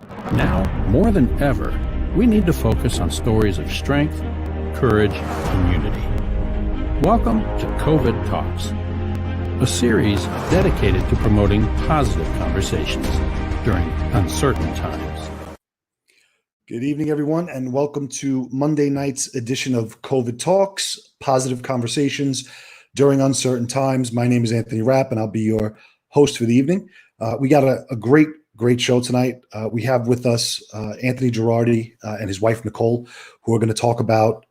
Now, more than ever, we need to focus on stories of strength, courage, and unity. Welcome to COVID Talks, a series dedicated to promoting positive conversations during uncertain times. Good evening, everyone, and welcome to Monday night's edition of COVID Talks, Positive Conversations During Uncertain Times. My name is Anthony Rapp, and I'll be your host for the evening. We got a great show tonight. We have with us Anthony Gerardi and his wife, Nicole, who are going to talk about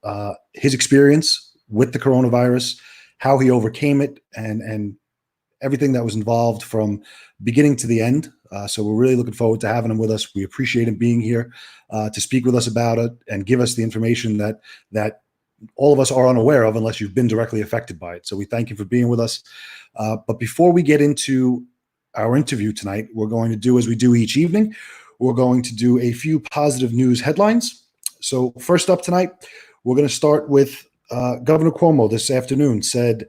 his experience with the coronavirus, how he overcame it, and everything that was involved from beginning to the end. So we're really looking forward to having him with us. We appreciate him being here to speak with us about it and give us the information that all of us are unaware of unless you've been directly affected by it. So we thank you for being with us. But before we get into our interview tonight, we're going to do as we do each evening. We're going to do a few positive news headlines. So first up tonight, we're going to start with Governor Cuomo this afternoon said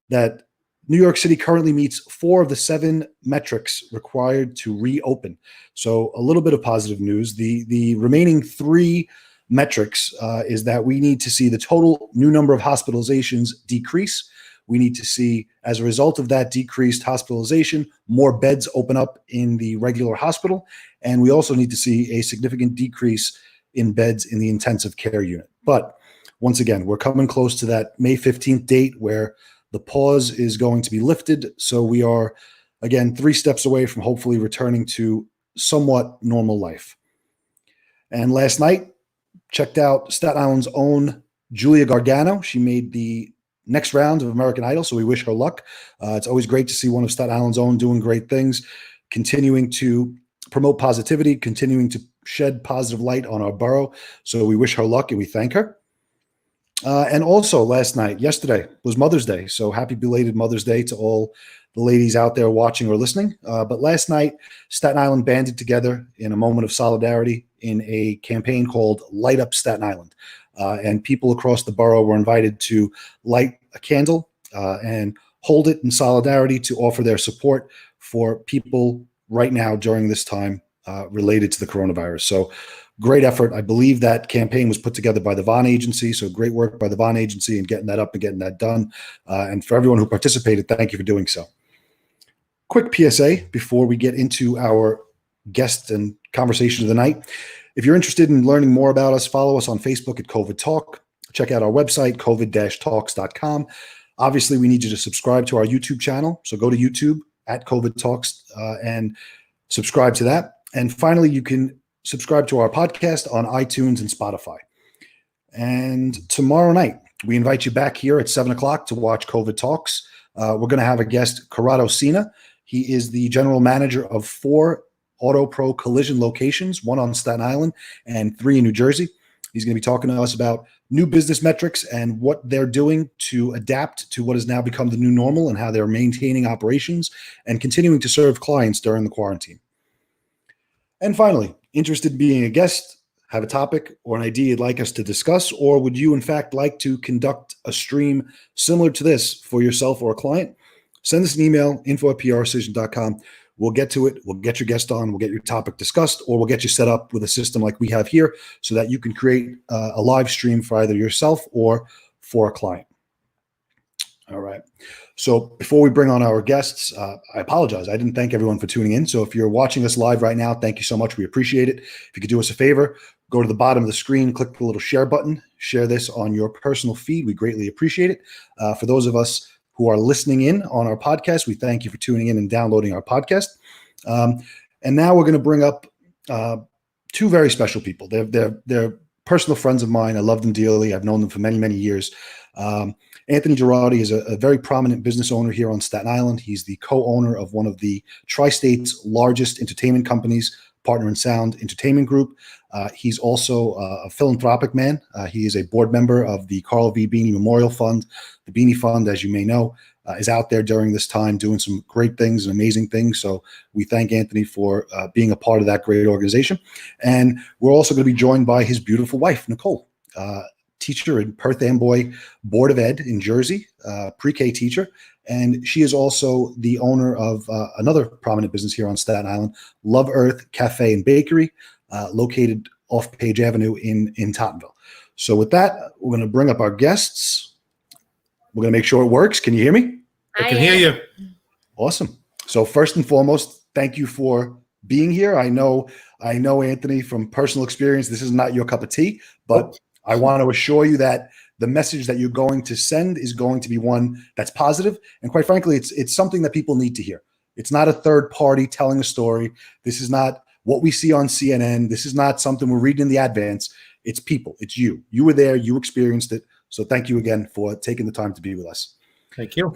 that New York City currently meets 4 of the 7 metrics required to reopen. So a little bit of positive news. The remaining 3 metrics is that we need to see the total new number of hospitalizations decrease. We need to see, as a result of that decreased hospitalization, more beds open up in the regular hospital. And we also need to see a significant decrease in beds in the intensive care unit. But once again, we're coming close to that May 15th date where the pause is going to be lifted. So we are, again, 3 steps away from hopefully returning to somewhat normal life. And last night, checked out Staten Island's own Julia Gargano. She made the next round of American Idol, so we wish her luck. It's always great to see one of Staten Island's own doing great things, continuing to promote positivity, continuing to shed positive light on our borough. So we wish her luck and we thank her. And also yesterday was Mother's Day. So happy belated Mother's Day to all the ladies out there watching or listening. But last night, Staten Island banded together in a moment of solidarity in a campaign called Light Up Staten Island. And people across the borough were invited to light a candle and hold it in solidarity to offer their support for people right now during this time related to the coronavirus. So great effort. I believe that campaign was put together by the Vaughn Agency. So great work by the Vaughn Agency in getting that up and getting that done. And for everyone who participated, thank you for doing so. Quick PSA before we get into our guest and conversation of the night. If you're interested in learning more about us, follow us on Facebook at COVID Talk. Check out our website, covid-talks.com. Obviously, we need you to subscribe to our YouTube channel. So go to YouTube at COVID Talks and subscribe to that. And finally, you can subscribe to our podcast on iTunes and Spotify. And tomorrow night, we invite you back here at 7 o'clock to watch COVID Talks. We're going to have a guest, Corrado Sina. He is the general manager of 4 Auto Pro collision locations, 1 on Staten Island and 3 in New Jersey. He's going to be talking to us about new business metrics and what they're doing to adapt to what has now become the new normal and how they're maintaining operations and continuing to serve clients during the quarantine. And finally, interested in being a guest, have a topic or an idea you'd like us to discuss, or would you in fact like to conduct a stream similar to this for yourself or a client? Send us an email, info@PRcision.com. We'll get to it. We'll get your guest on. We'll get your topic discussed, or we'll get you set up with a system like we have here so that you can create a live stream for either yourself or for a client. All right. So before we bring on our guests, I apologize. I didn't thank everyone for tuning in. So if you're watching us live right now, thank you so much. We appreciate it. If you could do us a favor, go to the bottom of the screen, click the little share button, share this on your personal feed. We greatly appreciate it. For those of us who are listening in on our podcast, we thank you for tuning in and downloading our podcast. And now we're going to bring up 2 very special people. They're personal friends of mine. I love them dearly. I've known them for many, many years. Anthony Gerardi is a very prominent business owner here on Staten Island. He's the co-owner of one of the Tri-State's largest entertainment companies, Partner in Sound Entertainment Group. He's also a philanthropic man. He is a board member of the Carl V. Beanie Memorial Fund. The Beanie Fund, as you may know, is out there during this time doing some great things and amazing things. So we thank Anthony for being a part of that great organization. And we're also going to be joined by his beautiful wife, Nicole. teacher in Perth Amboy Board of Ed in Jersey, pre-K teacher. And she is also the owner of another prominent business here on Staten Island, Love Earth Cafe and Bakery, located off Page Avenue in Tottenville. So with that, we're going to bring up our guests. We're going to make sure it works. Can you hear me? I can hear you. Awesome. So first and foremost, thank you for being here. I know, Anthony, from personal experience, this is not your cup of tea, but I want to assure you that the message that you're going to send is going to be one that's positive. And quite frankly, it's something that people need to hear. It's not a third party telling a story. This is not what we see on CNN. This is not something we're reading in the advance. It's people. It's you. You were there. You experienced it. So thank you again for taking the time to be with us. Thank you.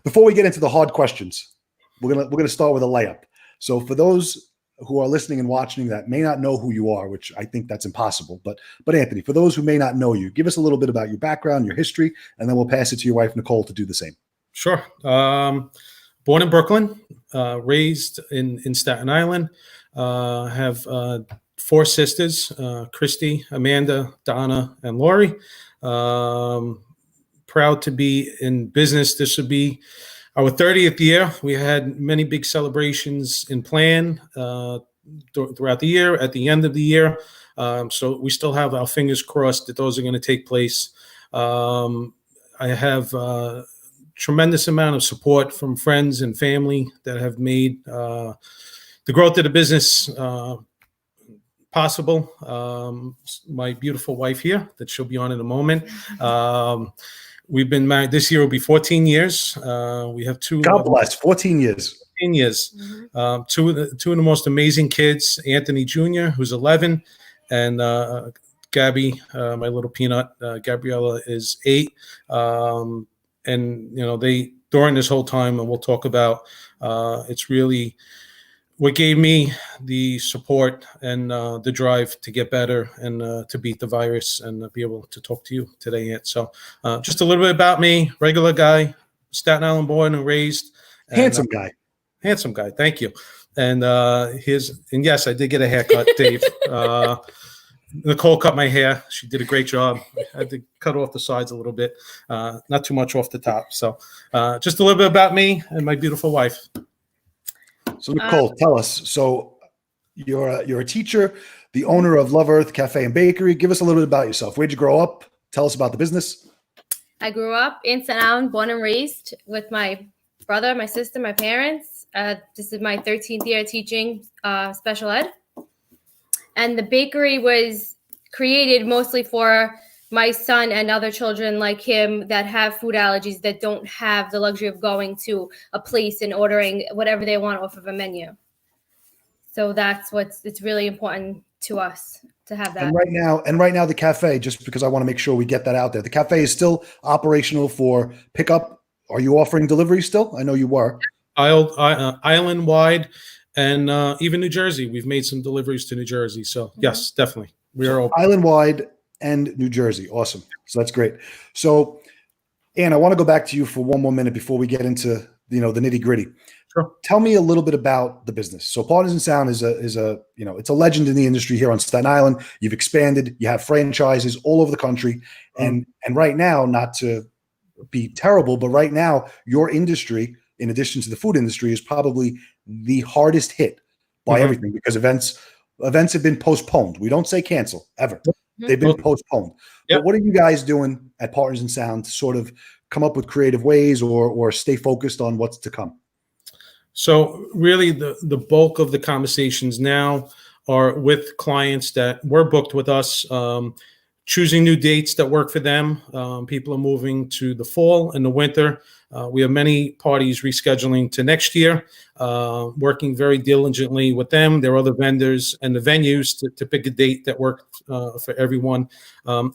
Before we get into the hard questions, we're gonna start with a layup. So for those who are listening and watching that may not know who you are, which I think that's impossible, but Anthony, for those who may not know you, give us a little bit about your background, your history, and then we'll pass it to your wife, Nicole, to do the same. Sure. Born in Brooklyn, raised in Staten Island, have 4 sisters, Christy, Amanda, Donna, and Lori. Proud to be in business. This would be our 30th year. We had many big celebrations in plan throughout the year, at the end of the year. So we still have our fingers crossed that those are going to take place. I have a tremendous amount of support from friends and family that have made the growth of the business possible. My beautiful wife here, that she'll be on in a moment. We've been married. This year will be 14 years. We have 2. God bless. 14 years. 14 years. Two of the most amazing kids, Anthony Jr., who's 11, and Gabby, my little peanut, Gabriella, is 8. And, they, during this whole time, and we'll talk about, it's really what gave me the support and the drive to get better and to beat the virus and be able to talk to you today, Ant. So just a little bit about me, regular guy, Staten Island born and raised. And, handsome guy. Handsome guy. Thank you. And yes, I did get a haircut, Dave. Nicole cut my hair. She did a great job. I had to cut off the sides a little bit, not too much off the top. So just a little bit about me and my beautiful wife. So Nicole, tell us. So you're a teacher, the owner of Love Earth Cafe and Bakery. Give us a little bit about yourself. Where'd you grow up? Tell us about the business. I grew up in Staten Island, born and raised with my brother, my sister, my parents. This is my 13th year teaching special ed. And the bakery was created mostly for my son and other children like him that have food allergies, that don't have the luxury of going to a place and ordering whatever they want off of a menu. So it's really important to us to have that. And right now the cafe, just because I want to make sure we get that out there, the cafe is still operational for pickup. Are you offering delivery still? I know you were. Island wide, and even New Jersey. We've made some deliveries to New Jersey. So yes, definitely. We are open. Island wide and New Jersey. Awesome. So that's great. So, Ann, I want to go back to you for one more minute before we get into, the nitty gritty. Sure. Tell me a little bit about the business. So Partisan Sound is a it's a legend in the industry here on Staten Island. You've expanded, you have franchises all over the country. And right now, not to be terrible, but right now your industry, in addition to the food industry, is probably the hardest hit by everything, because events have been postponed. We don't say cancel ever. They've been postponed. Yep. But what are you guys doing at Partisan Sound to sort of come up with creative ways or stay focused on what's to come? So really the bulk of the conversations now are with clients that were booked with us, choosing new dates that work for them. People are moving to the fall and the winter. We have many parties rescheduling to next year, working very diligently with them, their other vendors, and the venues to pick a date that works for everyone.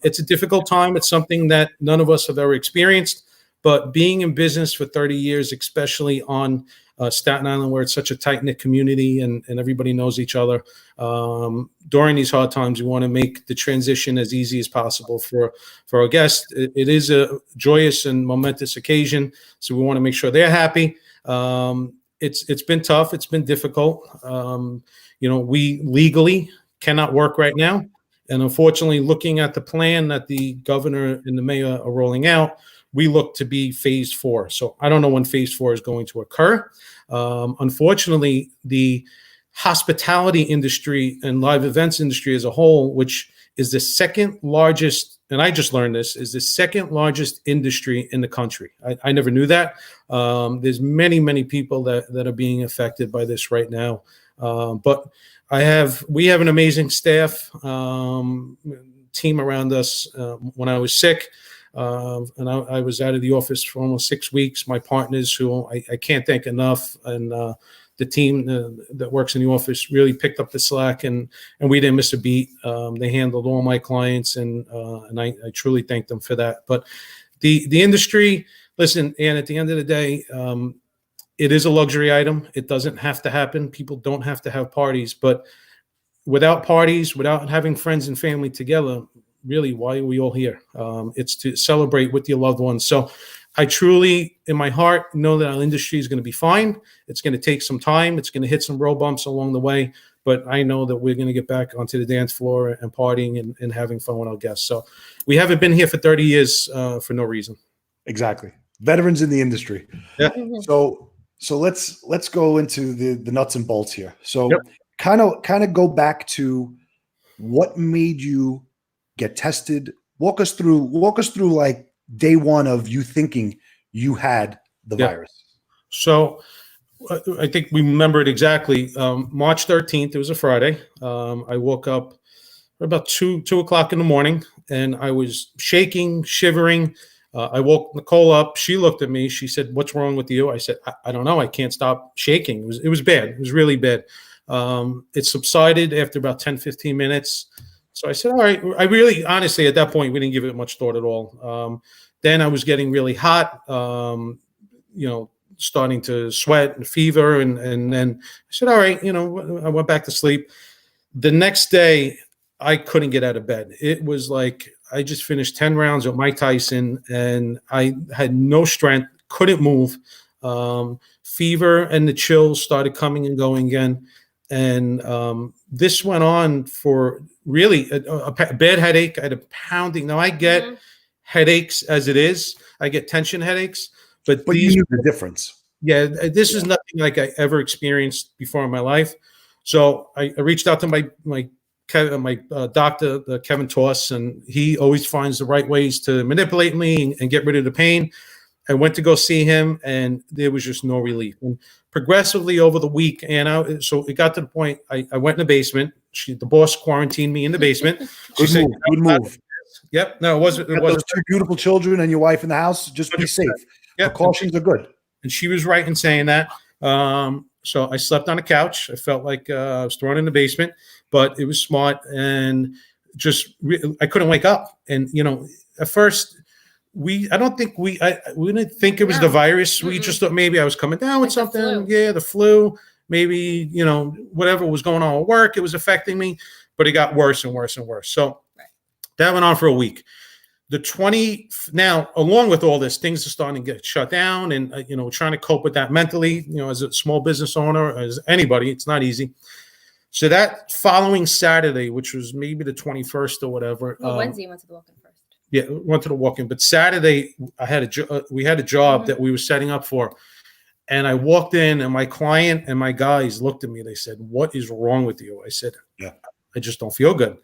It's a difficult time. It's something that none of us have ever experienced, but being in business for 30 years, especially on Staten Island, where it's such a tight-knit community and everybody knows each other, during these hard times, we want to make the transition as easy as possible for our guests. It is a joyous and momentous occasion, so we want to make sure they're happy. It's been tough. It's been difficult. We legally cannot work right now And unfortunately, looking at the plan that the governor and the mayor are rolling out, we look to be phase 4. So I don't know when phase 4 is going to occur. Unfortunately, the hospitality industry and live events industry as a whole, which is the second largest, and I just learned this, is the second largest industry in the country. I never knew that. There's many, many people that are being affected by this right now. But we have an amazing staff, team around us. When I was sick, and I was out of the office for almost 6 weeks, my partners, who I can't thank enough, and the team that works in the office really picked up the slack, and we didn't miss a beat. They handled all my clients, and I truly thank them for that. But the industry, listen, and at the end of the day, it is a luxury item. It doesn't have to happen. People don't have to have parties, but without parties, without having friends and family together, really, why are we all here? It's to celebrate with your loved ones. So I truly, in my heart, know that our industry is going to be fine. It's going to take some time. It's going to hit some road bumps along the way, but I know that we're going to get back onto the dance floor and partying and having fun with our guests. So we haven't been here for 30 years for no reason. Exactly. Veterans in the industry. Yeah. So let's go into the nuts and bolts here. So kind of go back to what made you get tested. Walk us through like day one of you thinking you had the virus. So I think we remember it exactly. March 13th, it was a Friday. I woke up about 2 o'clock in the morning, and I was shaking, shivering. I woke Nicole up. She looked at me. She said, "What's wrong with you?" I said, I don't know. I can't stop shaking. It was bad. It was really bad. It subsided after about 10, 15 minutes. So I said, all right. I really, honestly, at that point, we didn't give it much thought at all. Then I was getting really hot, starting to sweat and fever. And then I said, all right, I went back to sleep. The next day, I couldn't get out of bed. It was like I just finished 10 rounds with Mike Tyson, and I had no strength, couldn't move. Fever and the chills started coming and going again. And this went on for really a bad headache. I had a pounding. Now I get headaches as it is. I get tension headaches, but you knew the difference. Yeah, this is nothing like I ever experienced before in my life. So I reached out to my doctor, Kevin Toss, and he always finds the right ways to manipulate me and get rid of the pain. I went to go see him, and there was just no relief. And progressively over the week, so it got to the point I went in the basement. The boss quarantined me in the basement. Good move. Yep. No, it wasn't. Those 2 beautiful children and your wife in the house. Just be safe. Yep. Precautions are good. And she was right in saying that. So I slept on a couch. I felt like I was thrown in the basement, but it was smart, and just I couldn't wake up. And at first, we didn't think it was the virus. We just thought maybe I was coming down with something. The flu. Maybe whatever was going on at work, it was affecting me. But it got worse and worse and worse. So that went on for a week. Now, along with all this, things are starting to get shut down, and trying to cope with that mentally. As a small business owner, as anybody, it's not easy. So that following Saturday, which was maybe the 21st or whatever. Wednesday, you went to the walk-in first. Yeah, went to the walk-in. But Saturday, we had a job that we were setting up for. And I walked in, and my client and my guys looked at me. They said, "What is wrong with you?" I said, I just don't feel good.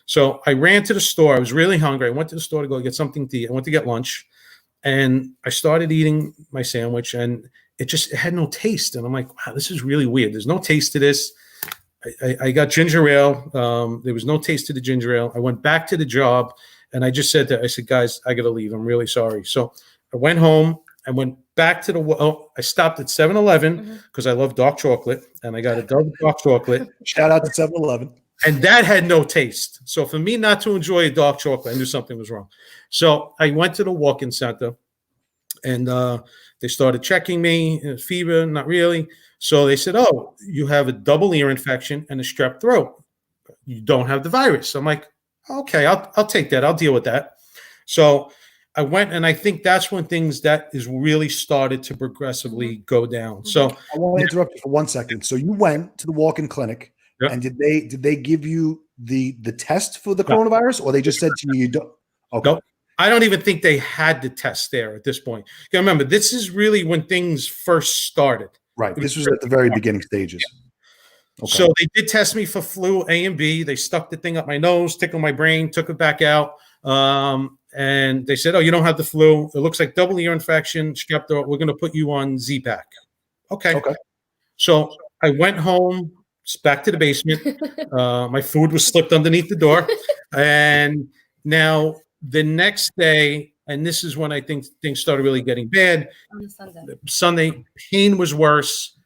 So I ran to the store. I was really hungry. I went to the store to go get something to eat. I went to get lunch, and I started eating my sandwich, and it had no taste. And I'm like, wow, this is really weird. There's no taste to this. I got ginger ale. There was no taste to the ginger ale. I went back to the job, and I just said, guys, I got to leave. I'm really sorry. So I went home. I went back to I stopped at 7-Eleven because I love dark chocolate, and I got a dark chocolate. Shout out to 7-Eleven. And that had no taste. So for me not to enjoy a dark chocolate, I knew something was wrong. So I went to the walk-in center, and they started checking me. Fever, not really. So they said, "Oh, you have a double ear infection and a strep throat. You don't have the virus." I'm like, "Okay, I'll take that. I'll deal with that." So I went, and I think that's when things that is really started to progressively go down. So I want to interrupt you for 1 second. So you went to the walk-in clinic, and did they give you the test for the coronavirus, or they just said to you don't? Okay. Nope. I don't even think they had the test there at this point. You gotta remember, this is really when things first started. Right. This was at the very beginning stages. Okay. So they did test me for flu A and B. They stuck the thing up my nose, tickled my brain, took it back out. And they said, oh, you don't have the flu. It looks like double ear infection, strep. We're going to put you on Z-Pack. Okay. So I went home, back to the basement. My food was slipped underneath the door. And now the next day, and this is when I think things started really getting bad. On Sunday, pain was worse,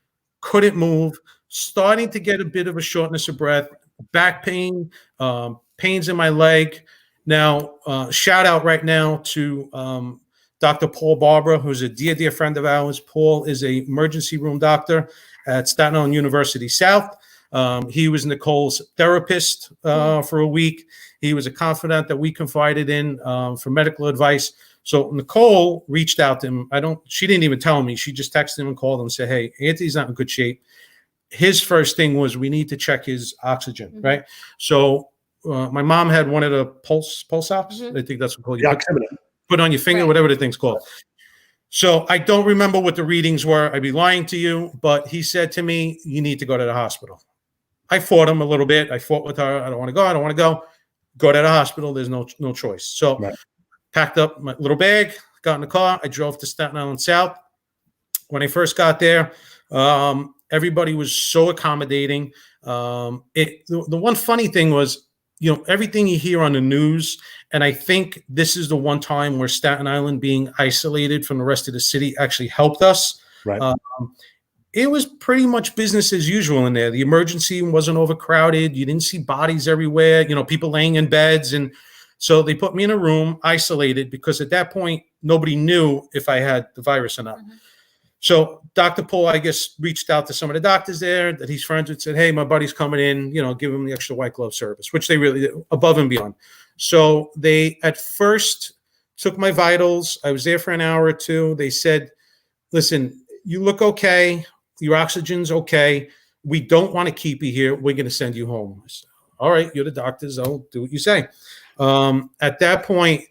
couldn't move, starting to get a bit of a shortness of breath, back pain, pains in my leg. Now, shout out right now to Dr. Paul Barbara, who's a dear friend of ours. Paul is an emergency room doctor at Staten Island University South. He was Nicole's therapist for a week. He was a confidant that we confided in for medical advice. So Nicole reached out to him. She didn't even tell me. She just texted him and called him and said, hey, Anthony's not in good shape. His first thing was we need to check his oxygen, right? So my mom had one of the pulse ox. I think that's what you put on your finger, whatever the thing's called. So I don't remember what the readings were. I'd be lying to you, but he said to me, you need to go to the hospital. I fought him a little bit. I fought with her. I don't want to go. I don't want to go. Go to the hospital. There's no choice. So packed up my little bag, got in the car. I drove to Staten Island South. When I first got there, everybody was so accommodating. The one funny thing was, everything you hear on the news, and I think this is the one time where Staten Island being isolated from the rest of the city actually helped us. Right. It was pretty much business as usual in there. The emergency wasn't overcrowded. You didn't see bodies everywhere, people laying in beds. And so they put me in a room, isolated, because at that point, nobody knew if I had the virus or not. So Dr. Paul, I guess, reached out to some of the doctors there that he's friends with, said, hey, my buddy's coming in, give him the extra white glove service, which they really did, above and beyond. So they at first took my vitals. I was there for an hour or two. They said, listen, you look okay. Your oxygen's okay. We don't want to keep you here. We're going to send you home. I said, all right, you're the doctors. I'll do what you say. At that point,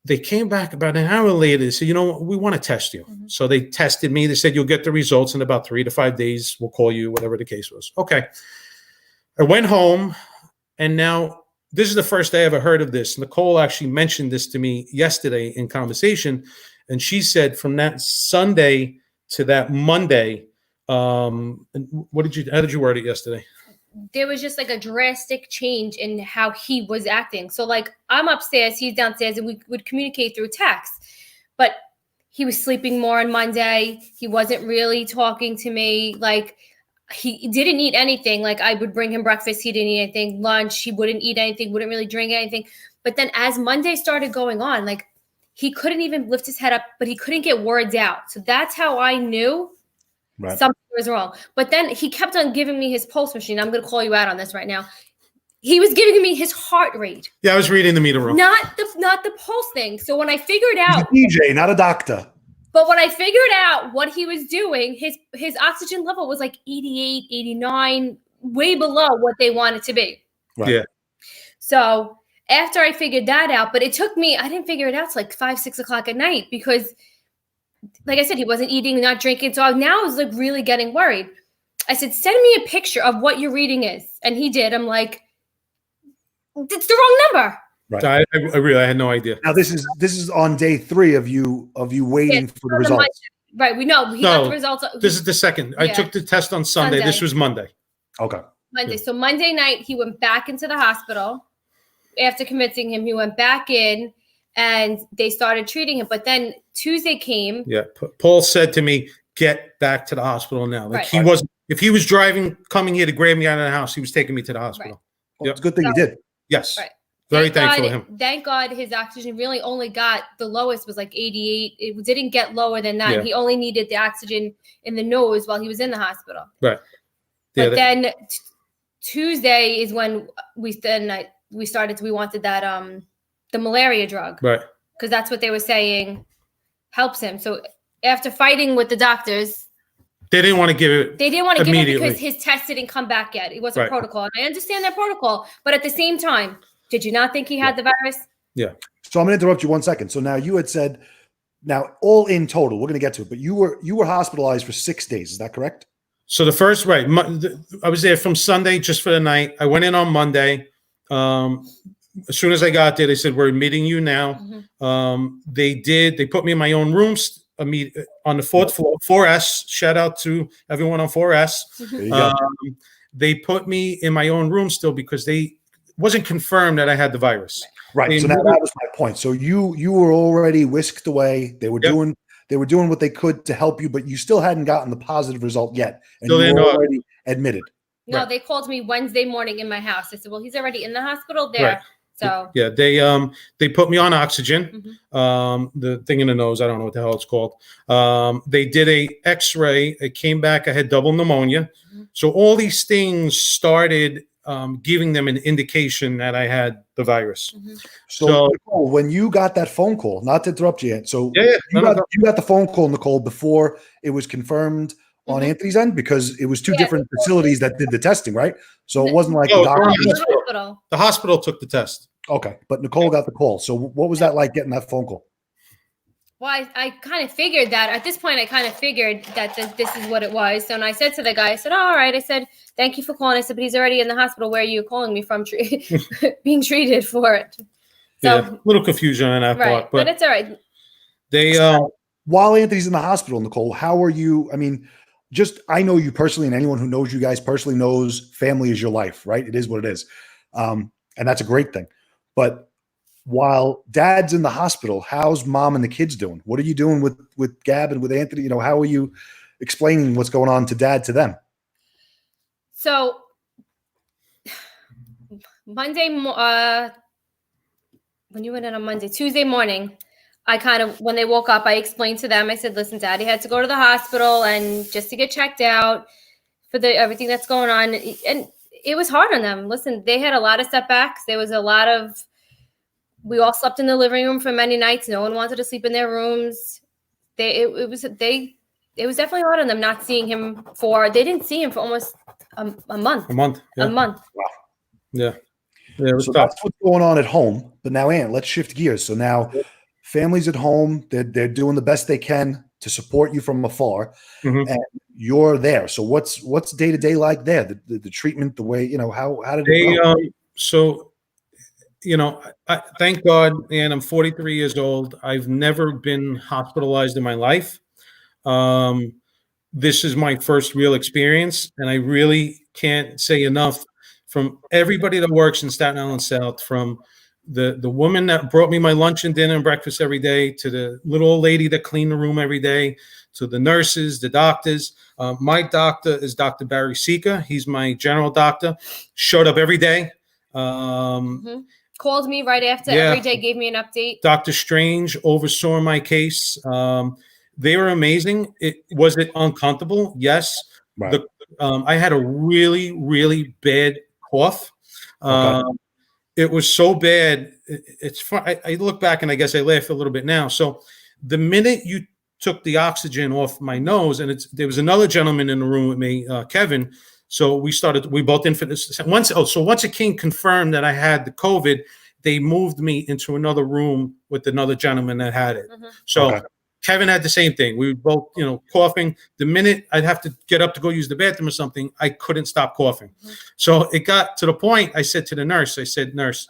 they came back about an hour later. They said, we want to test you. So they tested me. They said, you'll get the results in about 3 to 5 days. We'll call you, whatever the case was. Okay. I went home, and now this is the first day I ever heard of this. Nicole actually mentioned this to me yesterday in conversation. And she said from that Sunday to that Monday, how did you word it yesterday? There was just like a drastic change in how he was acting. So like I'm upstairs, he's downstairs, and we would communicate through text. But he was sleeping more on Monday. He wasn't really talking to me. Like he didn't eat anything. Like I would bring him breakfast. He didn't eat anything. Lunch, he wouldn't eat anything, wouldn't really drink anything. But then as Monday started going on, like he couldn't even lift his head up, but he couldn't get words out. So that's how I knew something was wrong. But then he kept on giving me his pulse machine. I'm going to call you out on this right now. He was giving me his heart rate. Yeah, I was reading the meter wrong. Not the pulse thing. So when I figured out, he's a DJ, not a doctor. But when I figured out what he was doing, his oxygen level was like 88, 89, way below what they wanted to be. Right. Yeah. So after I figured that out, but it took me, I didn't figure it out till like 5, 6 o'clock at night because, like I said, he wasn't eating, not drinking. So now I was like really getting worried. I said, send me a picture of what your reading is. And he did. I'm like, it's the wrong number. Right. I had no idea. Now this is on day 3 of you waiting for the results. Right. We know he got the results. This is the second. Yeah. I took the test on Sunday. This was Monday. Okay. Monday. Yeah. So Monday night he went back into the hospital. After convincing him, he went back in and they started treating him. But then Tuesday came. Yeah. Paul said to me, get back to the hospital now. Like he wasn't, if he was coming here to grab me out of the house, he was taking me to the hospital. Right. Well, it's a good thing he did. Yes. Right. Very thankful to him. Thank God his oxygen really only got, the lowest was like 88. It didn't get lower than that. Yeah. He only needed the oxygen in the nose while he was in the hospital. Right. Yeah, but then Tuesday is when we wanted that, the malaria drug. Right. Because that's what they were saying helps him. So after fighting with the doctors, They didn't want to give it. They didn't want to give it immediately. because his test didn't come back yet. It wasn't Right. protocol. And I understand their protocol, but at the same time, did you not think he had the virus? Yeah. So I'm going to interrupt you 1 second. So now you had said, now all in total, we're going to get to it, but you were hospitalized for 6 days. Is that correct? So the first, right. I was there from Sunday just for the night. I went in on Monday. As soon as I got there, they said, we're admitting you now. They put me in my own rooms on the 4th floor, 4S. Shout out to everyone on 4S. There you go. They put me in my own room still because wasn't confirmed that I had the virus. Right. So now that was my point. So you were already whisked away. They were doing what they could to help you, but you still hadn't gotten the positive result yet. And you were already admitted. No, Right. They called me Wednesday morning in my house. They said, well, he's already in the hospital there. Right. So yeah, they put me on oxygen, the thing in the nose. I don't know what the hell it's called. They did a X-ray. It came back. I had double pneumonia. So all these things started giving them an indication that I had the virus. So Nicole, when you got that phone call, not to interrupt you yet. So you got the phone call, Nicole, before it was confirmed on Anthony's end, because it was two different facilities that did the testing, right? So it wasn't like the doctor. The hospital took the test. Okay, but Nicole got the call. So what was that like getting that phone call? Well, I kind of figured that at this point, I kind of figured that this is what it was. So, and I said to the guy, I said, oh, all right. I said, thank you for calling. I said, but he's already in the hospital. Where are you calling me from? Being treated for it. So, yeah, a little confusion on that part. But it's all right. They while Anthony's in the hospital, Nicole, how are you? I mean, I know you personally, and anyone who knows you guys personally knows family is your life, right? It is what it is. And that's a great thing. But while Dad's in the hospital, how's Mom and the kids doing? What are you doing with Gab and with Anthony? You know, how are you explaining what's going on to Dad to them? So Monday, when you went in on Monday, Tuesday morning, when they woke up, I explained to them, I said, listen, Daddy had to go to the hospital and just to get checked out for everything that's going on. And it was hard on them. Listen, they had a lot of setbacks. There was we all slept in the living room for many nights. No one wanted to sleep in their rooms. It was definitely hard on them not seeing him they didn't see him for almost a month. A month. Yeah. A month. Wow. Yeah. It was so tough. that's what's going on at home. But now, Ant, let's shift gears. So now family's at home. They're doing the best they can to support you from afar, and you're there. So what's day to day like there? The treatment, the way, you know, how did it go? So, you know, I thank God, and I'm 43 years old. I've never been hospitalized in my life. This is my first real experience, and I really can't say enough from everybody that works in Staten Island South, from the woman that brought me my lunch and dinner and breakfast every day, to the little old lady that cleaned the room every day, to the nurses, the doctors. My doctor is Dr. Barry Sika. He's my general doctor. Showed up every day. Called me right after every day, gave me an update. Dr. Strange oversaw my case. They were amazing. Was it uncomfortable? Yes. Right. I had a really, really bad cough. It was so bad. It's fun. I look back and I guess I laugh a little bit now. So the minute you took the oxygen off my nose, and there was another gentleman in the room with me, Kevin. So we both in for this. Once it came confirmed that I had the COVID, they moved me into another room with another gentleman that had it. So Kevin had the same thing. We were both, you know, coughing. The minute I'd have to get up to go use the bathroom or something, I couldn't stop coughing. So it got to the point, I said to the nurse, nurse,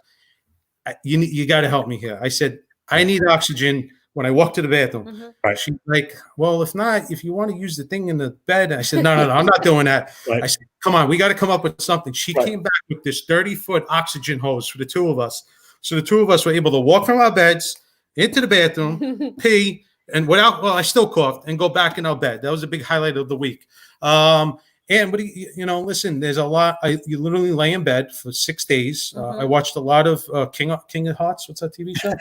you got to help me here. I said, I need oxygen when I walk to the bathroom. She's like, well, if you want to use the thing in the bed. I said, no, I'm not doing that. I said, come on, we got to come up with something. She came back with this 30-foot oxygen hose for the two of us. So the two of us were able to walk from our beds into the bathroom, pee, and I still coughed, and go back in our bed. That was a big highlight of the week. And but listen, there's a lot. You literally lay in bed for 6 days. I watched a lot of King of Hearts. What's that TV show?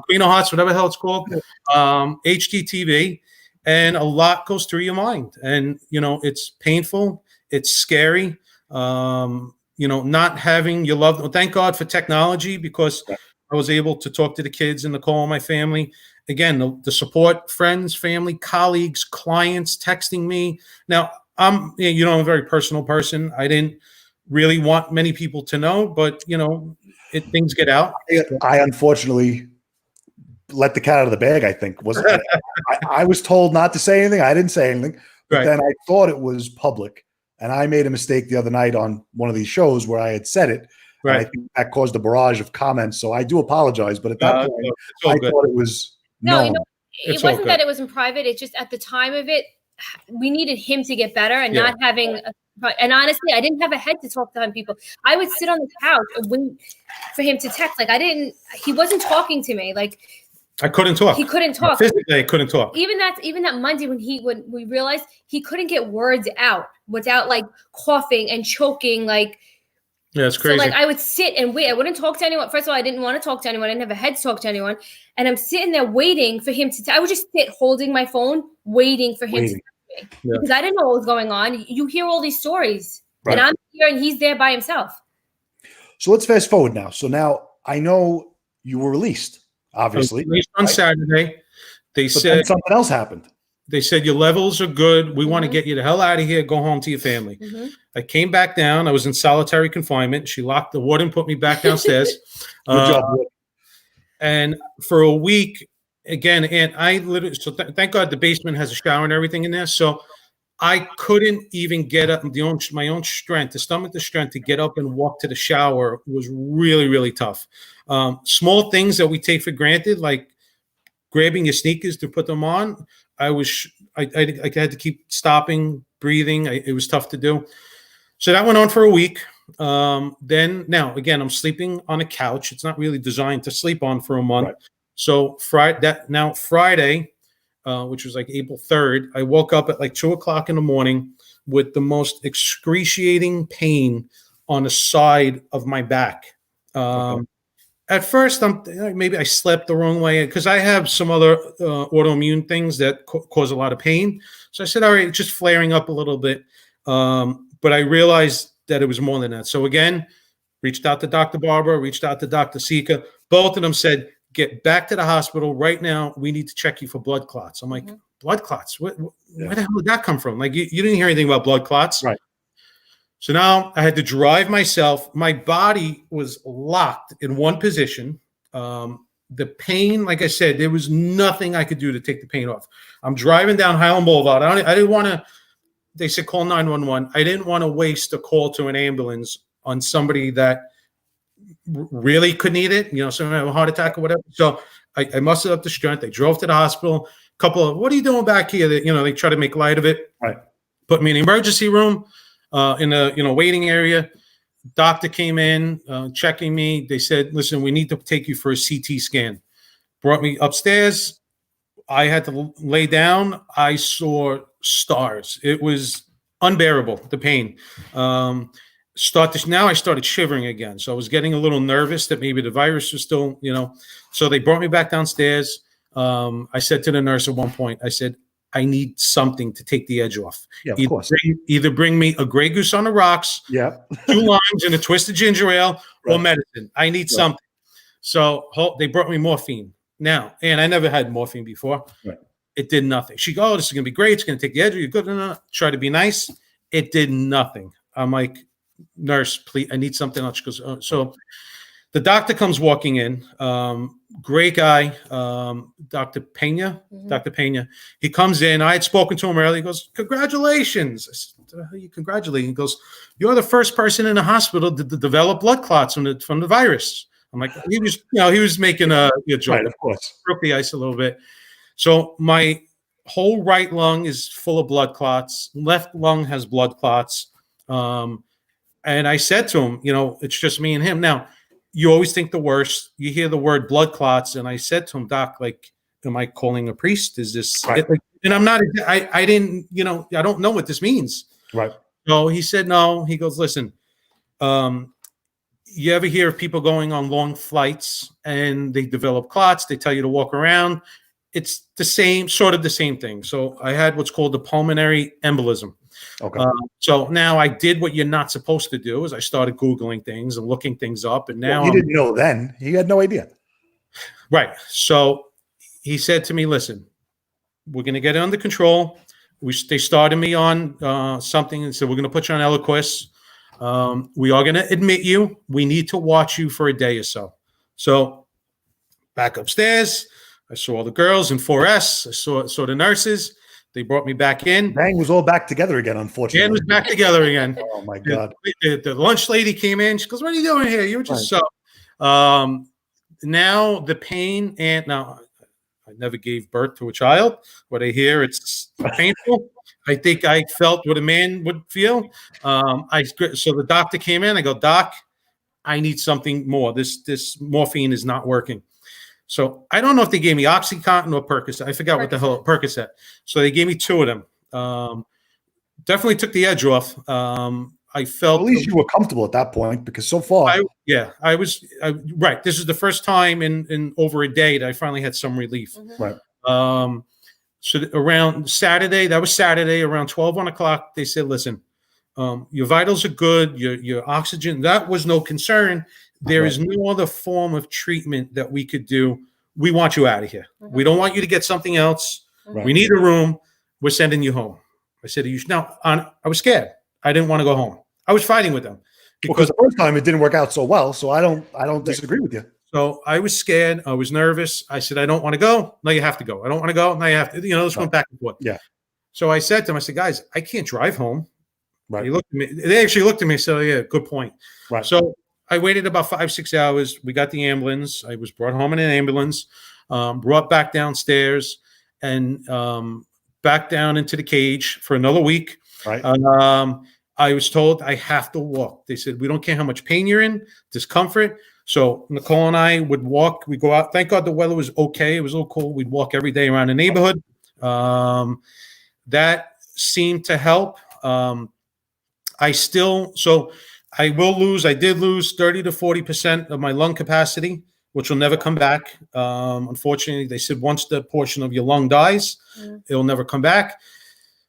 Queen of Hearts, whatever the hell it's called. HGTV, and a lot goes through your mind, and it's painful. It's scary. Not having your loved one. Thank God for technology, because I was able to talk to the kids and to call my family. again, the support, friends, family, colleagues, clients texting me. Now, I'm a very personal person. I didn't really want many people to know, but things get out. I unfortunately let the cat out of the bag. I think I was told not to say anything. I didn't say anything, but Right. then I thought it was public, and I made a mistake the other night on one of these shows where I had said it. Right. And I think that caused a barrage of comments. So I do apologize, but at that point, I thought it was known. It wasn't that it was in private. It's just at the time of it, we needed him to get better and not having. And honestly, I didn't have a head to talk to people. I would sit on the couch and wait for him to text. Like he wasn't talking to me. Like I couldn't talk. He couldn't talk. Physically, I couldn't talk. Even that Monday when we realized he couldn't get words out without like coughing and choking. Like, yeah, it's crazy. So like I would sit and wait. I wouldn't talk to anyone. First of all, I didn't want to talk to anyone. I didn't have a head to talk to anyone. And I'm sitting there waiting for him to. I would just sit holding my phone, waiting for him to text me because I didn't know what was going on. You hear all these stories, and I'm here, and he's there by himself. So let's fast forward now. So now I know you were released. Obviously, on Saturday, they but said then something else happened. They said your levels are good. We want to get you the hell out of here. Go home to your family. I came back down. I was in solitary confinement. She locked the warden, put me back downstairs. Good job. And for a week, again, and I literally. So thank God the basement has a shower and everything in there. So I couldn't even get up. My own strength, to stomach the strength to get up and walk to the shower was really, really tough. Small things that we take for granted, like grabbing your sneakers to put them on. I had to keep stopping, breathing. It was tough to do. So that went on for a week. Then now again, I'm sleeping on a couch. It's not really designed to sleep on for a month. Right. So Friday, which was like April 3rd, I woke up at like 2:00 in the morning with the most excruciating pain on the side of my back. At first, maybe I slept the wrong way because I have some other autoimmune things that cause a lot of pain. So I said, all right, it's just flaring up a little bit. But I realized that it was more than that. So again, reached out to Dr. Barbara, reached out to Dr. Sika. Both of them said, get back to the hospital right now. We need to check you for blood clots. I'm like, blood clots? Where the hell did that come from? Like, you didn't hear anything about blood clots. Right. So now I had to drive myself. My body was locked in one position. The pain, like I said, there was nothing I could do to take the pain off. I'm driving down Highland Boulevard. I didn't want to, they said call 911. I didn't want to waste a call to an ambulance on somebody that really could need it, someone have a heart attack or whatever. So I mustered up the strength. I drove to the hospital. What are you doing back here? They try to make light of it. Right. Put me in the emergency room. In a waiting area. Doctor came in, checking me. They said, listen, we need to take you for a CT scan. Brought me upstairs. I had to lay down. I saw stars. It was unbearable, the pain. Now I started shivering again. So I was getting a little nervous that maybe the virus was still, So they brought me back downstairs. I said to the nurse at one point, I said, I need something to take the edge off. Yeah, of course. Either bring me a Grey Goose on the rocks, 2 limes and a twisted ginger ale, or medicine. I need something. So they brought me morphine. Now, and I never had morphine before. Right. It did nothing. She goes, this is going to be great. It's going to take the edge. You're good. No. Try to be nice. It did nothing. I'm like, nurse, please, I need something else. She goes, so the doctor comes walking in. Great guy, Dr. Pena. Dr. Pena. He comes in. I had spoken to him earlier. He goes, congratulations. I said, how are you congratulating? He goes, you're the first person in the hospital to develop blood clots from the virus. I'm like, he was making a joke. Right, of course. Broke the ice a little bit. So my whole right lung is full of blood clots. Left lung has blood clots. And I said to him, it's just me and him. Now, you always think the worst. You hear the word blood clots. And I said to him, Doc, like, am I calling a priest? Is this, right. And I'm not, I didn't, I don't know what this means. Right. So he said, no. He goes, listen, you ever hear of people going on long flights and they develop clots? They tell you to walk around. It's sort of the same thing. So I had what's called the pulmonary embolism. Okay. So now I did what you're not supposed to do is I started Googling things and looking things up. And now you didn't know then. He had no idea. Right. So he said to me, listen, we're going to get it under control. They started me on something and said, we're going to put you on Eliquis. We are going to admit you. We need to watch you for a day or so. So back upstairs, I saw all the girls in 4S. I saw the nurses. They brought me back in. Gang was all back together again, unfortunately. Gang was back together again. Oh, my God. The lunch lady came in. She goes, what are you doing here? You were just so. Now the pain, and now I never gave birth to a child. What I hear, it's painful. I think I felt what a man would feel. So the doctor came in. I go, Doc, I need something more. This morphine is not working. So I don't know if they gave me OxyContin or Percocet. I forgot what the hell Percocet. So they gave me 2 of them. Definitely took the edge off. I felt at least you were comfortable at that point, because so far, I was right. This is the first time in over a day that I finally had some relief. Right. So around Saturday, that was Saturday, around 12, 1 o'clock, they said, listen, your vitals are good, your oxygen, that was no concern. There is no other form of treatment that we could do. We want you out of here. We don't want you to get something else. We need a room. We're sending you home. I said, I was scared. I didn't want to go home. I was fighting with them. Because the first time it didn't work out so well. So I don't disagree with you. So I was scared. I was nervous. I said, I don't want to go. No, you have to go. I don't want to go. No, you have to. This went back and forth. Yeah. So I said to them, I said, guys, I can't drive home. Right. They actually looked at me and said, oh, yeah, good point. Right. So I waited about 5-6 hours. We got the ambulance. I was brought home in an ambulance, brought back downstairs, and back down into the cage for another week. Right. I was told I have to walk. They said, we don't care how much pain you're in, discomfort. So Nicole and I would walk. We go out. Thank God the weather was okay. It was a little cold. We'd walk every day around the neighborhood. That seemed to help. I did lose 30 to 40% of my lung capacity, which will never come back. Unfortunately, they said once the portion of your lung dies, it'll never come back.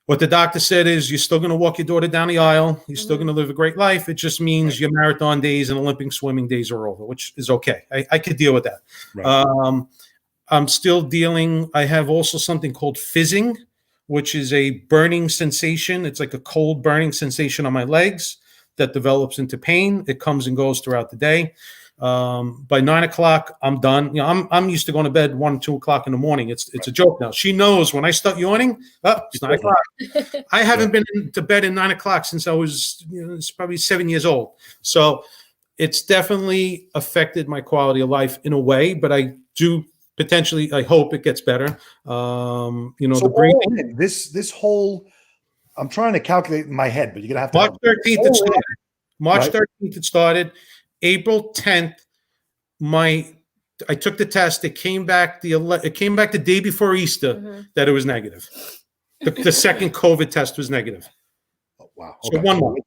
What the doctor said is you're still going to walk your daughter down the aisle. You're still going to live a great life. It just means your marathon days and Olympic swimming days are over, which is okay. I could deal with that. Right. I'm still dealing. I have also something called fizzing, which is a burning sensation. It's like a cold burning sensation on my legs that develops into pain. It comes and goes throughout the day. By 9 o'clock, I'm done. I'm used to going to bed 1, 2 o'clock in the morning. It's a joke now. She knows when I start yawning, it's 9 o'clock. I haven't been to bed at 9 o'clock since I was, it's probably 7 years old. So it's definitely affected my quality of life in a way, but I do potentially, I hope it gets better. So the breathing. This whole, I'm trying to calculate in my head, but you're gonna have to. March 13th it started. March 13th it started. April 10th, I took the test. It came back the day before Easter that it was negative. The second COVID test was negative. Oh, wow. So 1 month.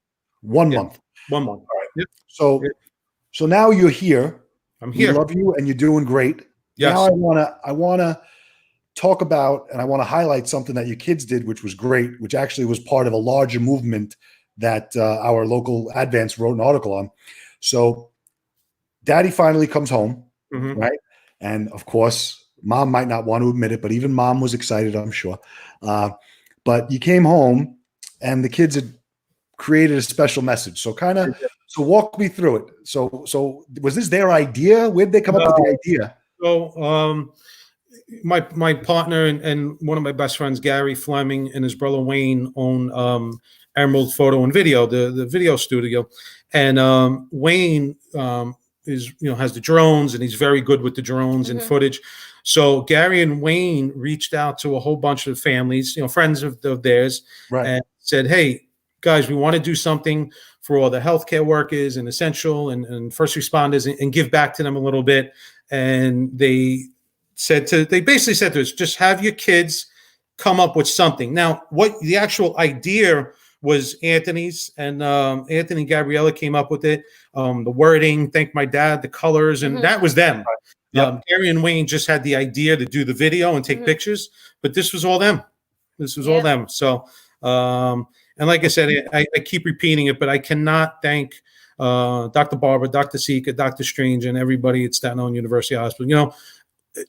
1 month. 1 month. All right. Yep. So now you're here. I'm here. We love you, and you're doing great. Yes. Now I wanna talk about, and I want to highlight something that your kids did, which was great, which actually was part of a larger movement that our local Advance wrote an article on. So Daddy finally comes home, right? And of course, Mom might not want to admit it, but even Mom was excited, I'm sure. But you came home, and the kids had created a special message. So so walk me through it. So was this their idea? Where'd they come up with the idea? So my partner and one of my best friends, Gary Fleming, and his brother Wayne own Emerald Photo and Video, the video studio. And Wayne is has the drones, and he's very good with the drones and footage. So Gary and Wayne reached out to a whole bunch of families, friends of theirs, and said, "Hey guys, we want to do something for all the healthcare workers and essential and first responders, and give back to them a little bit." And they basically said to us, just have your kids come up with something. Now, what the actual idea was Anthony's, and Anthony and Gabriella came up with it. The wording, thank my dad, the colors, and that was them. Gary and Wayne just had the idea to do the video and take pictures, but this was all them. This was all them. So, and like I said, I keep repeating it, but I cannot thank Dr. Barber, Dr. Sika, Dr. Strange, and everybody at Staten Island University Hospital.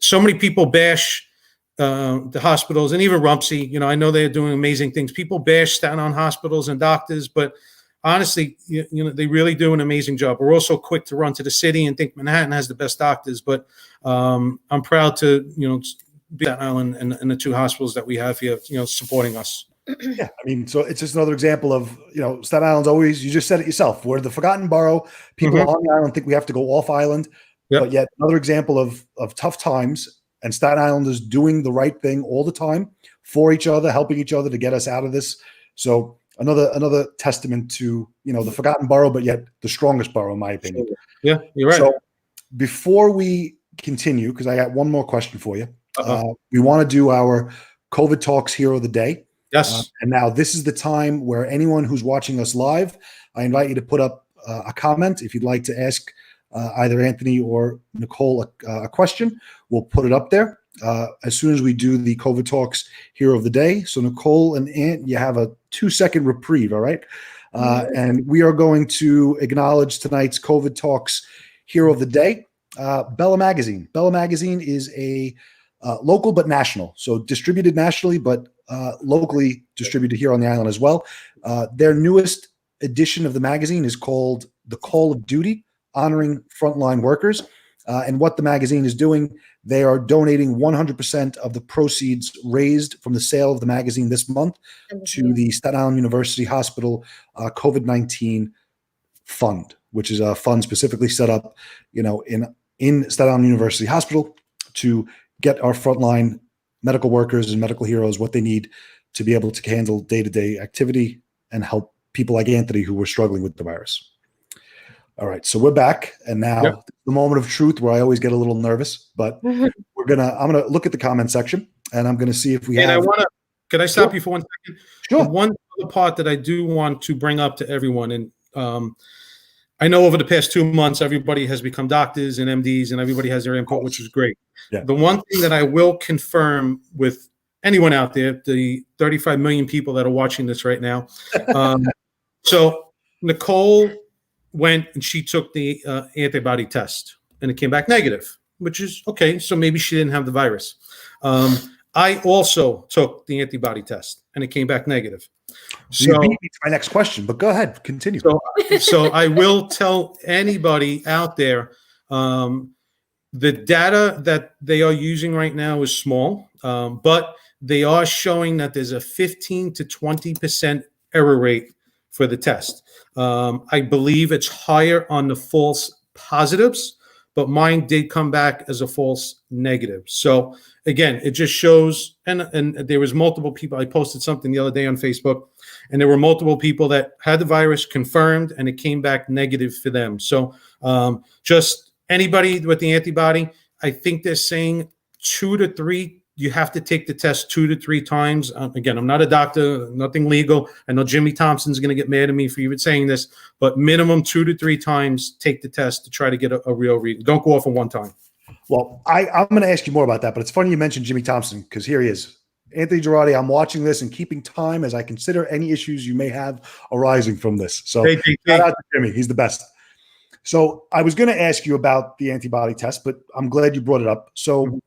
So many people bash the hospitals, and even Rumpsey. I know they're doing amazing things. People bash Staten Island hospitals and doctors, but honestly, they really do an amazing job. We're also quick to run to the city and think Manhattan has the best doctors, but I'm proud to, be Staten Island and the two hospitals that we have here, supporting us. Yeah, I mean, so it's just another example of, Staten Island's always, you just said it yourself, we're the forgotten borough. People on the island think we have to go off island, but yet another example of tough times, and Staten Island is doing the right thing all the time for each other, helping each other to get us out of this. So another testament to, the forgotten borough, but yet the strongest borough, in my opinion. Yeah, you're right. So before we continue, because I got one more question for you, we want to do our COVID Talks Hero of the Day. Yes. And now this is the time where anyone who's watching us live, I invite you to put up a comment if you'd like to ask either Anthony or Nicole a question. We'll put it up there as soon as we do the COVID Talks Hero of the Day. So Nicole and Ant, you have a 2-second reprieve, all right? And we are going to acknowledge tonight's COVID Talks Hero of the Day, Bella Magazine. Bella Magazine is a local but national, so distributed nationally, but locally distributed here on the island as well. Their newest edition of the magazine is called The Call of Duty, honoring frontline workers. And what the magazine is doing, they are donating 100% of the proceeds raised from the sale of the magazine this month to the Staten Island University Hospital COVID-19 fund, which is a fund specifically set up, in Staten Island University Hospital to get our frontline medical workers and medical heroes what they need to be able to handle day-to-day activity and help people like Anthony who were struggling with the virus. All right, so we're back, and now the moment of truth where I always get a little nervous, but I'm gonna look at the comment section, and I'm gonna see if we have. Could I stop you for 1 second? Sure. The one other part that I do want to bring up to everyone, and I know over the past 2 months, everybody has become doctors and MDs, and everybody has their input, which is great. Yeah. The one thing that I will confirm with anyone out there, the 35 million people that are watching this right now. So Nicole went and she took the antibody test, and it came back negative, which is okay. So maybe she didn't have the virus. I also took the antibody test, and it came back negative. So you beat me to my next question, but go ahead, continue. So I will tell anybody out there, the data that they are using right now is small, but they are showing that there's a 15 to 20% error rate for the test. I believe it's higher on the false positives, but mine did come back as a false negative. So again, it just shows, and there was multiple people. I posted something the other day on Facebook, and there were multiple people that had the virus confirmed, and it came back negative for them. So just anybody with the antibody, I think they're saying 2 to 3. You have to take the test 2 to 3 times. Again, I'm not a doctor, nothing legal. I know Jimmy Thompson's going to get mad at me for even saying this, but minimum 2 to 3 times take the test to try to get a real read. Don't go off on one time. Well, I'm going to ask you more about that, but it's funny you mentioned Jimmy Thompson, because here he is. Anthony Girardi, I'm watching this and keeping time as I consider any issues you may have arising from this. So shout out to Jimmy. He's the best. So I was going to ask you about the antibody test, but I'm glad you brought it up. So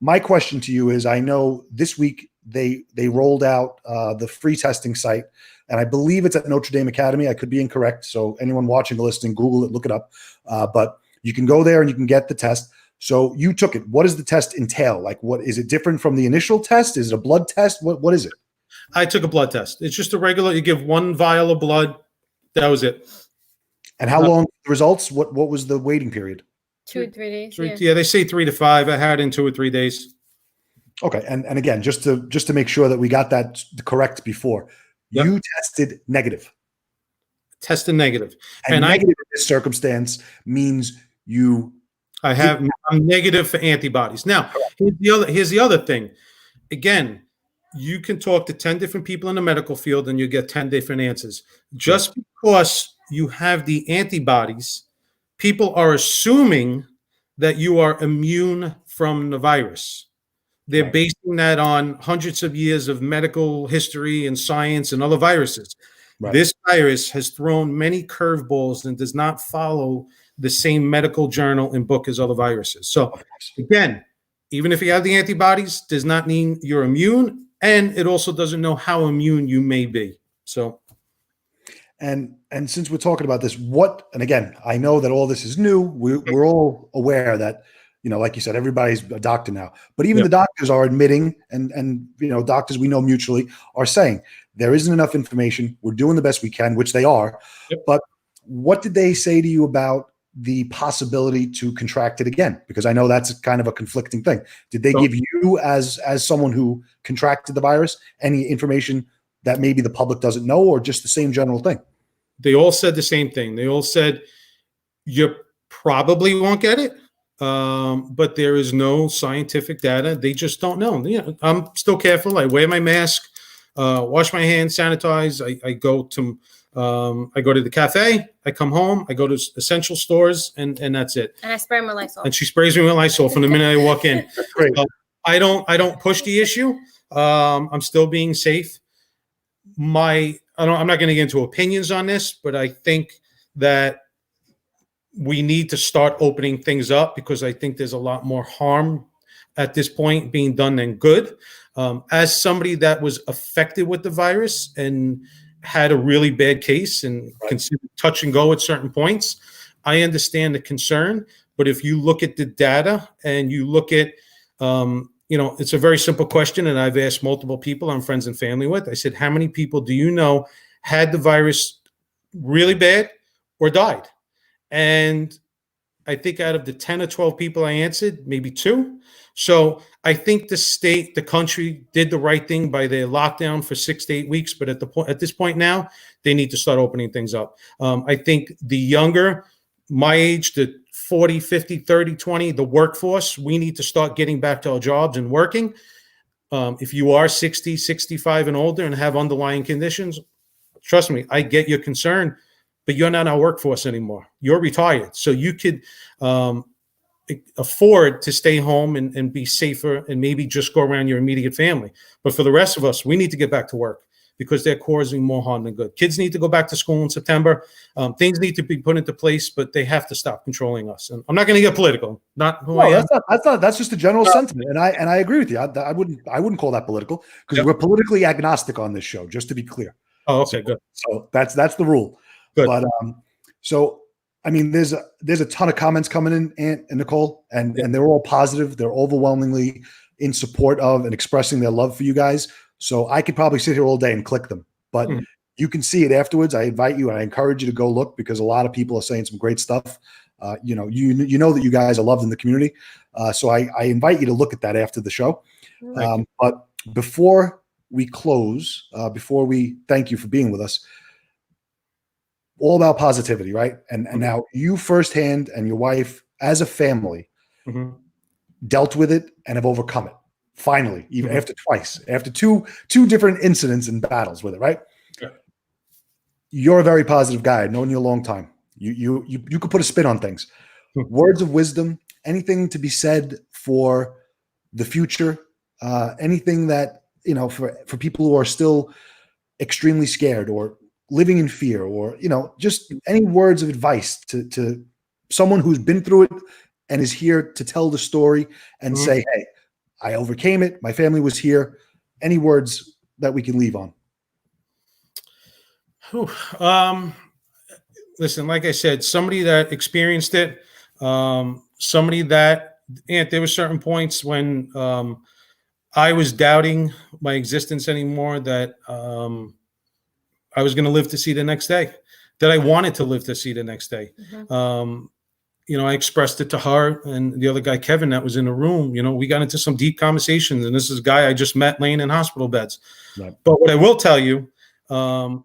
my question to you is, I know this week they rolled out the free testing site, and I believe it's at Notre Dame Academy. I could be incorrect. So anyone watching or listening, Google it, look it up. But you can go there and you can get the test. So you took it. What does the test entail? Like, what is it different from the initial test? Is it a blood test? What is it? I took a blood test. It's just a regular, you give 1 vial of blood. That was it. And how long the results? What was the waiting period? 2 or 3 days. Yeah, they say 3 to 5. I had it in 2 or 3 days. Okay. And again, just to make sure that we got that correct before, you tested negative. Tested negative. And negative in this circumstance means I'm negative for antibodies. Now, here's the other thing. Again, you can talk to 10 different people in the medical field and you get 10 different answers. Just because you have the antibodies, people are assuming that you are immune from the virus. They're basing that on hundreds of years of medical history and science and other viruses. Right. This virus has thrown many curveballs and does not follow the same medical journal and book as other viruses. So again, even if you have the antibodies, does not mean you're immune, and it also doesn't know how immune you may be. So, and since we're talking about this, and again, I know that all this is new. We're all aware that, like you said, everybody's a doctor now, but even the doctors are admitting, and doctors we know mutually are saying there isn't enough information. We're doing the best we can, which they are. Yep. But what did they say to you about the possibility to contract it again? Because I know that's kind of a conflicting thing. Did they give you, as someone who contracted the virus, any information that maybe the public doesn't know, or just the same general thing? They all said the same thing. They all said, you probably won't get it, but there is no scientific data. They just don't know. I'm still careful. I wear my mask, wash my hands, sanitize. I go to the cafe. I come home. I go to essential stores, and that's it. And I spray my Lysol. And she sprays me with Lysol from the minute I walk in. Great. I don't push the issue. I'm still being safe. I'm not going to get into opinions on this, but I think that we need to start opening things up, because I think there's a lot more harm at this point being done than good. As somebody that was affected with the virus and had a really bad case and considered touch and go at certain points, I understand the concern. But if you look at the data and you look at, it's a very simple question, and I've asked multiple people I'm friends and family with. I said, how many people do you know had the virus really bad or died? And I think out of the 10 or 12 people I answered, maybe 2. So I think the country did the right thing by their lockdown for 6 to 8 weeks. But at this point now, they need to start opening things up. I think the younger, my age, the 40, 50, 30, 20, the workforce, we need to start getting back to our jobs and working. If you are 60, 65 and older and have underlying conditions, trust me, I get your concern, but you're not in our workforce anymore. You're retired. So you could afford to stay home and be safer and maybe just go around your immediate family. But for the rest of us, we need to get back to work, because they're causing more harm than good. Kids need to go back to school in September. Things need to be put into place, but they have to stop controlling us. And I'm not going to get political. Not who I am. That's just a general sentiment, and I agree with you. I wouldn't call that political, because we're politically agnostic on this show. Just to be clear. Oh, okay, good. So that's the rule. Good. But so I mean, there's a ton of comments coming in, Ant and Nicole, and they're all positive. They're overwhelmingly in support of and expressing their love for you guys. So I could probably sit here all day and click them, but you can see it afterwards. I invite you and I encourage you to go look, because a lot of people are saying some great stuff. You know that you guys are loved in the community. So I invite you to look at that after the show. But before we close, before we thank you for being with us, all about positivity, right? And now you firsthand and your wife as a family dealt with it and have overcome it. Finally, even after two different incidents and battles with it, right? Yeah. You're a very positive guy. I've known you a long time. You could put a spin on things. Words of wisdom, anything to be said for the future, anything that, for people who are still extremely scared or living in fear, or, just any words of advice to someone who's been through it and is here to tell the story and say, hey, I overcame it. My family was here. Any words that we can leave on? Listen, like I said, somebody that experienced it, somebody that, and there were certain points when I was doubting my existence anymore, that I was going to live to see the next day, that I wanted to live to see the next day. I expressed it to her and the other guy, Kevin, that was in the room. We got into some deep conversations, and this is a guy I just met laying in hospital beds. Right. But what I will tell you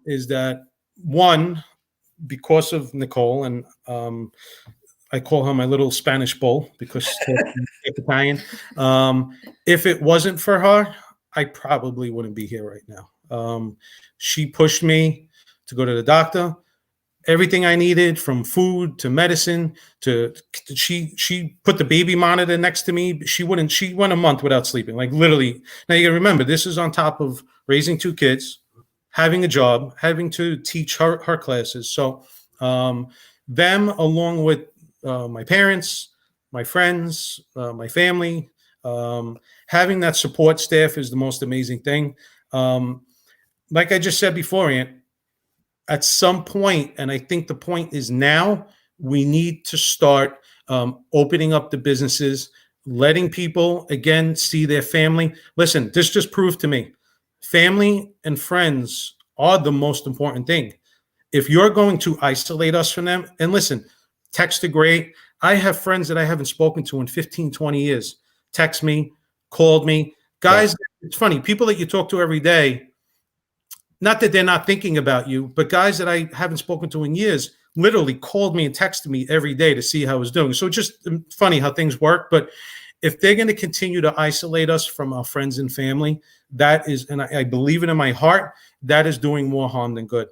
is that, one, because of Nicole, and I call her my little Spanish bull because she's Italian. If it wasn't for her, I probably wouldn't be here right now. She pushed me to go to the doctor. Everything I needed, from food to medicine to she put the baby monitor next to me. She went a month without sleeping, like literally. Now you gotta remember, this is on top of raising 2 kids, having a job, having to teach her classes. So them, along with my parents, my friends, my family, Having that support staff is the most amazing thing. Like I just said before, Ant, at some point, and I think the point is now, we need to start opening up the businesses, letting people, again, see their family. Listen, this just proved to me, family and friends are the most important thing. If you're going to isolate us from them, and listen, text are great. I have friends that I haven't spoken to in 15, 20 years. Text me, called me. Guys, yeah. It's funny, people that you talk to every day, not that they're not thinking about you, but guys that I haven't spoken to in years literally called me and texted me every day to see how I was doing. So it's just funny how things work. But if they're going to continue to isolate us from our friends and family, that is, and I believe it in my heart, that is doing more harm than good.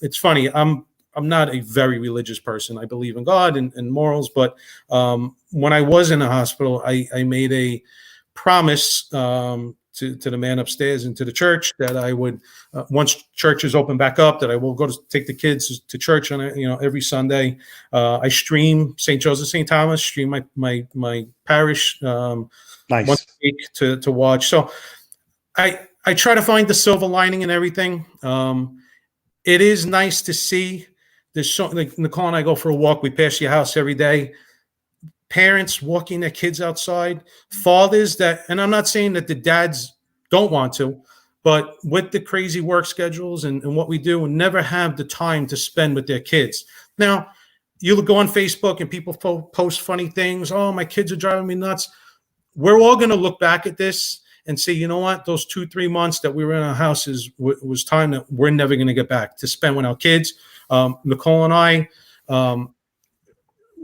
It's funny. I'm not a very religious person. I believe in God and morals, but when I was in the hospital, I made a promise to the man upstairs and to the church that I would, once churches open back up, that I will go to take the kids to church on every Sunday. I stream St. Joseph, St. Thomas, stream my parish nice. Once a week to watch. So I try to find the silver lining in everything. It is nice to see. There's so, like Nicole and I go for a walk. We pass your house every day. Parents walking their kids outside, fathers that, and I'm not saying that the dads don't want to, but with the crazy work schedules and what we do, never have the time to spend with their kids. Now, you'll go on Facebook and people post funny things. Oh, my kids are driving me nuts. We're all going to look back at this and say, you know what, those 2-3 months that we were in our houses was time that we're never going to get back to spend with our kids. Nicole and I,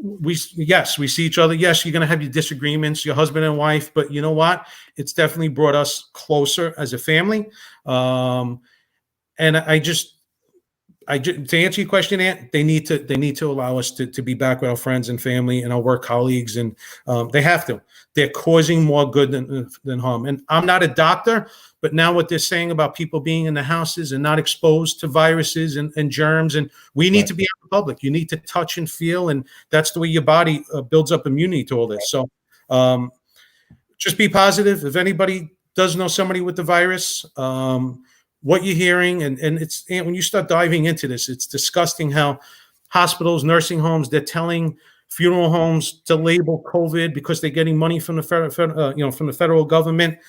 we see each other. Yes, you're going to have your disagreements, your husband and wife, but you know what? It's definitely brought us closer as a family. And to answer your question, Ant, they need to allow us to be back with our friends and family and our work colleagues, and they have to. They're causing more good than harm. And I'm not a doctor, but now what they're saying about people being in the houses and not exposed to viruses and germs, and we need to be out in public. You need to touch and feel, and that's the way your body builds up immunity to all this. So just be positive. If anybody does know somebody with the virus, what you're hearing, and when you start diving into this, it's disgusting how hospitals, nursing homes, they're telling funeral homes to label COVID because they're getting money from the federal government.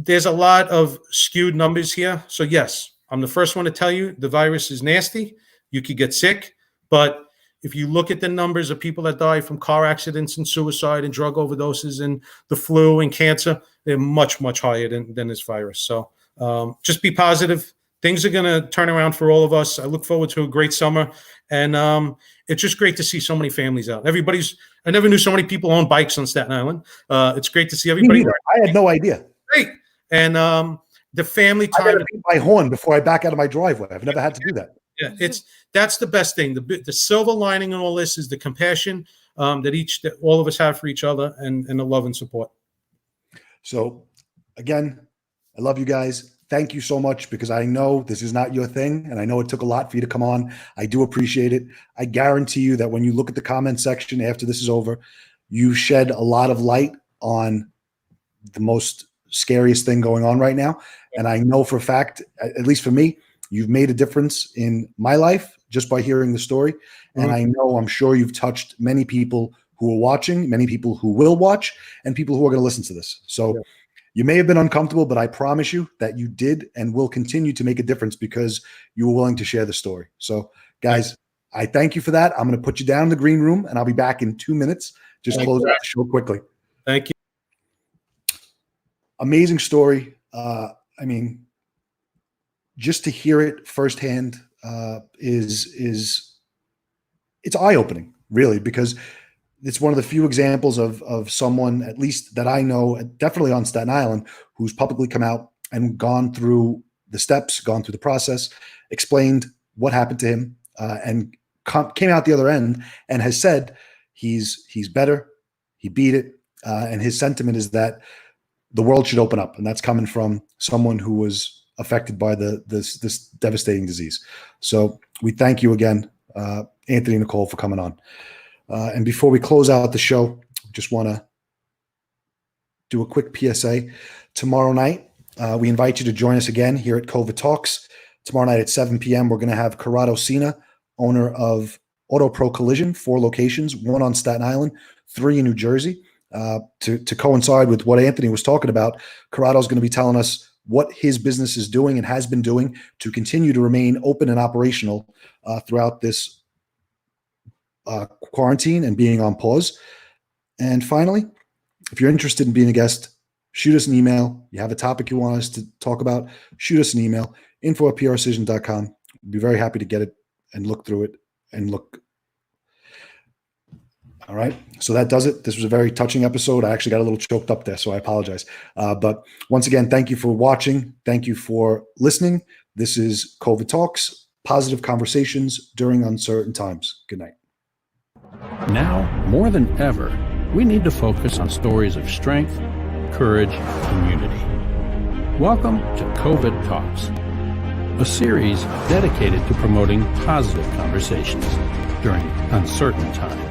There's a lot of skewed numbers here. So yes, I'm the first one to tell you the virus is nasty. You could get sick, but if you look at the numbers of people that die from car accidents and suicide and drug overdoses and the flu and cancer, they're much, much higher than this virus. So just be positive. Things are going to turn around for all of us. I look forward to a great summer. And it's just great to see so many families out. I never knew so many people own bikes on Staten Island. It's great to see everybody. I had no idea. Great. And the family time. I got to beat my horn before I back out of my driveway. I've never had to do that. Yeah, that's the best thing. The silver lining in all this is the compassion that all of us have for each other, and the love and support. So again, I love you guys. Thank you so much, because I know this is not your thing, and I know it took a lot for you to come on. I do appreciate it. I guarantee you that when you look at the comment section after this is over, you shed a lot of light on the most scariest thing going on right now. And I know for a fact, at least for me, you've made a difference in my life just by hearing the story. And I know, I'm sure you've touched many people who are watching, many people who will watch, and people who are going to listen to this. So you may have been uncomfortable, but I promise you that you did and will continue to make a difference because you were willing to share the story. So guys, I thank you for that. I'm going to put you down in the green room, and I'll be back in 2 minutes. Just close out the show quickly. Thank you. Amazing story. I mean, just to hear it firsthand is it's eye-opening, really, because it's one of the few examples of someone, at least that I know, definitely on Staten Island, who's publicly come out and gone through the steps, gone through the process, explained what happened to him, and came out the other end and has said he's better, he beat it, and his sentiment is that the world should open up, and that's coming from someone who was affected by this devastating disease. So we thank you again, Anthony Nicole, for coming on. And before we close out the show, just want to do a quick PSA. Tomorrow night, we invite you to join us again here at COVID Talks. Tomorrow night at 7 p.m., we're going to have Corrado Cena, owner of Auto Pro Collision, 4 locations, 1 on Staten Island, 3 in New Jersey. To coincide with what Anthony was talking about, Corrado's going to be telling us what his business is doing and has been doing to continue to remain open and operational throughout this quarantine and being on pause. And finally, if you're interested in being a guest, shoot us an email. You have a topic you want us to talk about, shoot us an email, info@PRcision.com. We'd be very happy to get it and look through it and look. All right. So that does it. This was a very touching episode. I actually got a little choked up there, so I apologize. But once again, thank you for watching. Thank you for listening. This is COVID Talks, positive conversations during uncertain times. Good night. Now, more than ever, we need to focus on stories of strength, courage, and unity. Welcome to COVID Talks, a series dedicated to promoting positive conversations during uncertain times.